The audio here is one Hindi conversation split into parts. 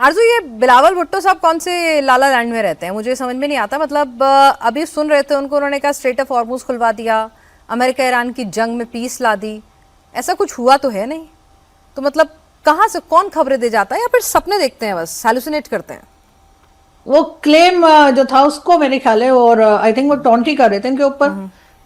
आरजू, ये बिलावल भुट्टो साहब कौन से लाला लैंड में रहते हैं? मुझे समझ में नहीं आता। मतलब अभी सुन रहे थे उनको, उन्होंने कहा स्ट्रेट ऑफ हॉर्मुज खुलवा दिया, अमेरिका ईरान की जंग में पीस ला दी। ऐसा कुछ हुआ तो है नहीं। तो मतलब कहाँ से कौन खबरें दे जाता है, या फिर सपने देखते हैं, बस हैलुसिनेट करते हैं? वो क्लेम जो था उसको मेरे ख्याल है, और आई थिंक वो टॉन्ट ही कर रहे थे इनके ऊपर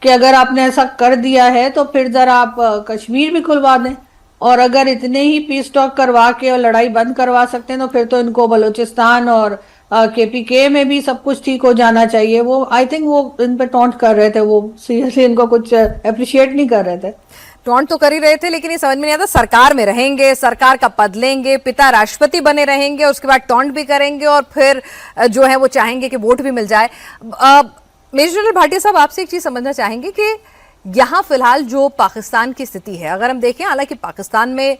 कि अगर आपने ऐसा कर दिया है तो फिर जरा आप कश्मीर भी खुलवा दें, और अगर इतने ही पीस टॉक करवा के और लड़ाई बंद करवा सकते हैं तो फिर तो इनको बलूचिस्तान और केपीके में भी सब कुछ ठीक हो जाना चाहिए। वो आई थिंक वो इन पे टॉन्ट कर रहे थे, वो सीरियसली इनको कुछ अप्रिशिएट नहीं कर रहे थे। टॉन्ट तो कर ही रहे थे, लेकिन ये समझ में नहीं आता, सरकार में रहेंगे, सरकार का पद लेंगे, पिता राष्ट्रपति बने रहेंगे, उसके बाद टॉन्ट भी करेंगे, और फिर जो है वो चाहेंगे कि वोट भी मिल जाए। मेजर जनरल भाटिया साहब, आपसे एक चीज समझना चाहेंगे कि यहाँ फिलहाल जो पाकिस्तान की स्थिति है, अगर हम देखें, हालांकि पाकिस्तान में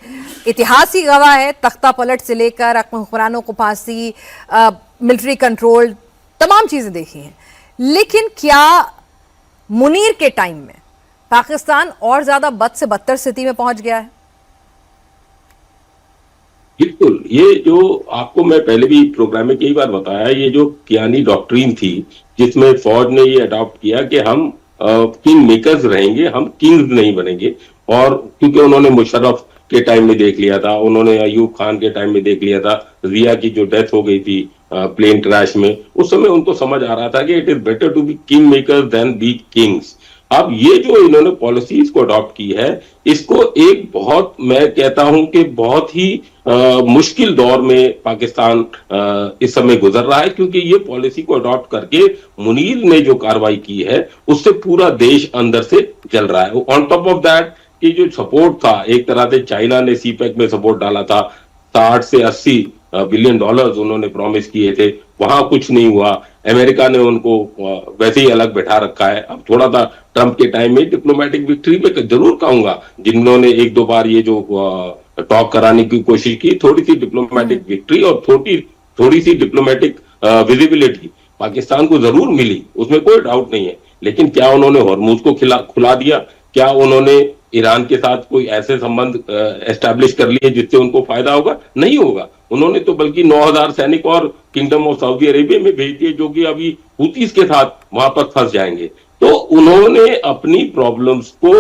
इतिहास ही गवाह है, तख्ता पलट से लेकर हुक्मरानों को फांसी, मिलिट्री कंट्रोल, तमाम चीजें देखी हैं, लेकिन क्या मुनीर के टाइम में पाकिस्तान और ज्यादा बद से बदतर स्थिति में पहुंच गया है? बिल्कुल। ये जो आपको मैं पहले भी प्रोग्राम में कई बार बताया, ये जो कियानी डॉक्ट्रिन थी जिसमें फौज ने ये अडॉप्ट किया कि हम किंग मेकर्स रहेंगे, हम किंग्स नहीं बनेंगे। और क्योंकि उन्होंने मुशर्रफ के टाइम में देख लिया था, उन्होंने अयूब खान के टाइम में देख लिया था, जिया की जो डेथ हो गई थी प्लेन क्रैश में, उस समय उनको समझ आ रहा था कि it is better to be king makers than be kings. अब ये जो इन्होंने पॉलिसीज को अडॉप्ट की है, इसको एक बहुत, मैं कहता हूं कि बहुत ही मुश्किल दौर में पाकिस्तान इस समय गुजर रहा है, क्योंकि ये पॉलिसी को अडॉप्ट करके मुनीर ने जो कार्रवाई की है उससे पूरा देश अंदर से जल रहा है। ऑन टॉप ऑफ दैट कि जो सपोर्ट था, एक तरह से चाइना ने सीपैक में सपोर्ट डाला था, 60 से 80 बिलियन डॉलर्स उन्होंने प्रॉमिस किए थे, वहां कुछ नहीं हुआ। अमेरिका ने उनको वैसे ही अलग बैठा रखा है। अब थोड़ा सा ट्रंप के टाइम में डिप्लोमेटिक विक्ट्री में जरूर कहूंगा, जिन्होंने एक दो बार ये जो टॉक कराने की कोशिश की, थोड़ी सी डिप्लोमेटिक विक्ट्री और थोड़ी सी डिप्लोमेटिक विजिबिलिटी पाकिस्तान को जरूर मिली, उसमें कोई डाउट नहीं है। लेकिन क्या उन्होंने हॉर्मुज को खुला दिया? क्या उन्होंने ईरान के साथ कोई ऐसे संबंध एस्टैब्लिश कर लिए जिससे उनको फायदा होगा? नहीं होगा। उन्होंने तो बल्कि 9000 सैनिक और किंगडम ऑफ सऊदी अरेबिया में भेज दिए, जो कि अभी हुतीस के साथ वहां पर फंस जाएंगे। तो उन्होंने अपनी प्रॉब्लम्स को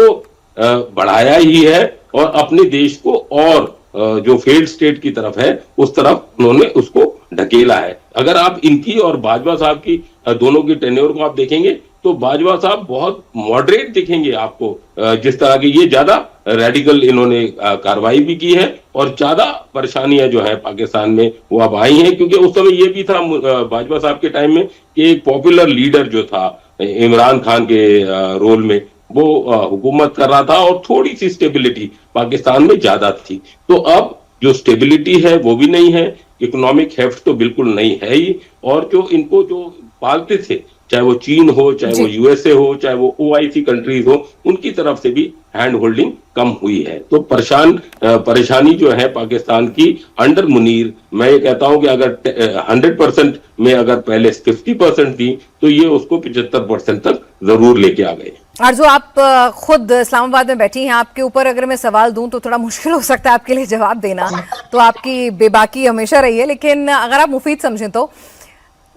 बढ़ाया ही है, और अपने देश को और जो फेल्ड स्टेट की तरफ है उस तरफ उन्होंने उसको ढकेला है। अगर आप इनकी और बाजवा साहब की दोनों की टेन्योर को आप देखेंगे तो बाजवा साहब बहुत मॉडरेट दिखेंगे आपको, जिस तरह की ये ज्यादा रेडिकल इन्होंने कार्रवाई भी की है, और ज्यादा परेशानियां जो है पाकिस्तान में वो अब आई हैं। क्योंकि उस समय ये भी था बाजवा साहब के टाइम में कि एक पॉपुलर लीडर जो था इमरान खान के रोल में वो हुकूमत कर रहा था, और थोड़ी सी स्टेबिलिटी पाकिस्तान में ज्यादा थी। तो अब जो स्टेबिलिटी है वो भी नहीं है, इकोनॉमिक हेफ्ट तो बिल्कुल नहीं है ही, और जो इनको जो पालते थे, चाहे वो चीन हो, चाहे वो यूएसए हो, चाहे वो ओआईसी कंट्रीज हो, उनकी तरफ से भी हैंड होल्डिंग कम हुई है। तो परेशानी जो है पाकिस्तान की अंडर मुनीर, मैं ये कहता हूं कि अगर 100% में अगर पहले 50% थी, तो ये उसको 75% तक जरूर लेके आ गए। आरजू, आप खुद इस्लामाबाद में बैठी हैं, आपके ऊपर अगर मैं सवाल दूं तो थोड़ा मुश्किल हो सकता है आपके लिए जवाब देना, तो आपकी बेबाकी हमेशा रही है, लेकिन अगर आप मुफीद समझें तो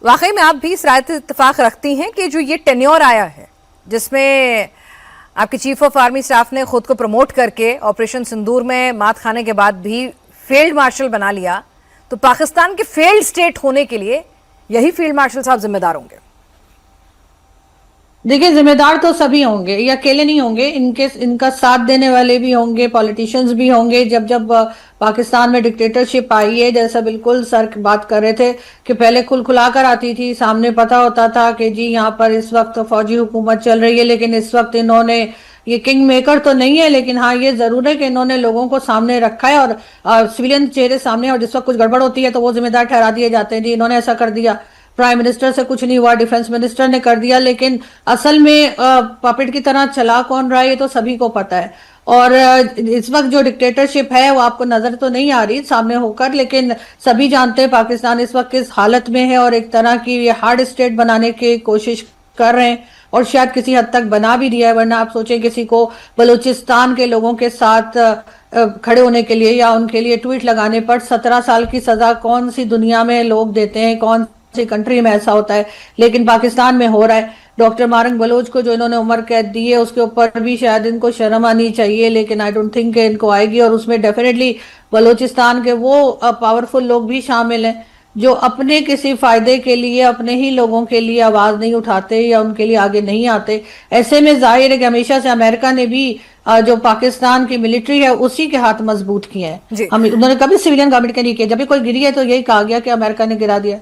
वाकई में आप भी इस राय से इत्तेफाक रखती हैं कि जो ये टेन्योर आया है, जिसमें आपके चीफ ऑफ आर्मी स्टाफ ने खुद को प्रमोट करके ऑपरेशन सिंदूर में मात खाने के बाद भी फील्ड मार्शल बना लिया, तो पाकिस्तान के फेल्ड स्टेट होने के लिए यही फील्ड मार्शल साहब जिम्मेदार होंगे? देखिए, जिम्मेदार तो सभी होंगे, ये अकेले नहीं होंगे, इनका साथ देने वाले भी होंगे, पॉलिटिशियंस भी होंगे। जब पाकिस्तान में डिक्टेटरशिप आई है, जैसा बिल्कुल सर बात कर रहे थे कि पहले खुला कर आती थी, सामने पता होता था कि जी यहाँ पर इस वक्त फौजी हुकूमत चल रही है, लेकिन इस वक्त इन्होंने, ये किंग मेकर तो नहीं है, लेकिन हाँ ये जरूर है कि इन्होंने लोगों को सामने रखा है, और सिविलियन चेहरे सामने, और जिस वक्त कुछ गड़बड़ होती है तो वो जिम्मेदार ठहरा दिए जाते हैं, जी इन्होंने ऐसा कर दिया, प्राइम मिनिस्टर से कुछ नहीं हुआ, डिफेंस मिनिस्टर ने कर दिया। लेकिन असल में पपेट की तरह चला कौन रहा है ये तो सभी को पता है। और इस वक्त जो डिक्टेटरशिप है वो आपको नजर तो नहीं आ रही सामने होकर, लेकिन सभी जानते हैं पाकिस्तान इस वक्त किस हालत में है, और एक तरह की ये हार्ड स्टेट बनाने की कोशिश कर रहे हैं और शायद किसी हद तक बना भी दिया है। वरना आप सोचें किसी को बलूचिस्तान के लोगों के साथ खड़े होने के लिए या उनके लिए ट्वीट लगाने पर 17 साल की सजा कौन सी दुनिया में लोग देते हैं, कौन सी कंट्री में ऐसा होता है, लेकिन पाकिस्तान में हो रहा है। डॉक्टर मारंग बलोच को जो इन्होंने उम्र कैद दी है उसके ऊपर भी शायद इनको शर्म आनी चाहिए, लेकिन आई डोंट थिंक इनको आएगी। और उसमें डेफिनेटली बलूचिस्तान के वो पावरफुल लोग भी शामिल हैं जो अपने किसी फायदे के लिए अपने ही लोगों के लिए आवाज नहीं उठाते या उनके लिए आगे नहीं आते। ऐसे में जाहिर है कि हमेशा से अमेरिका ने भी जो पाकिस्तान की मिलिट्री है उसी के हाथ मजबूत किए हैं। हम उन्होंने कभी सिविलियन गवर्नमेंट के नहीं किया, जब भी कोई गिरी है तो यही कहा गया कि अमेरिका ने गिरा दिया।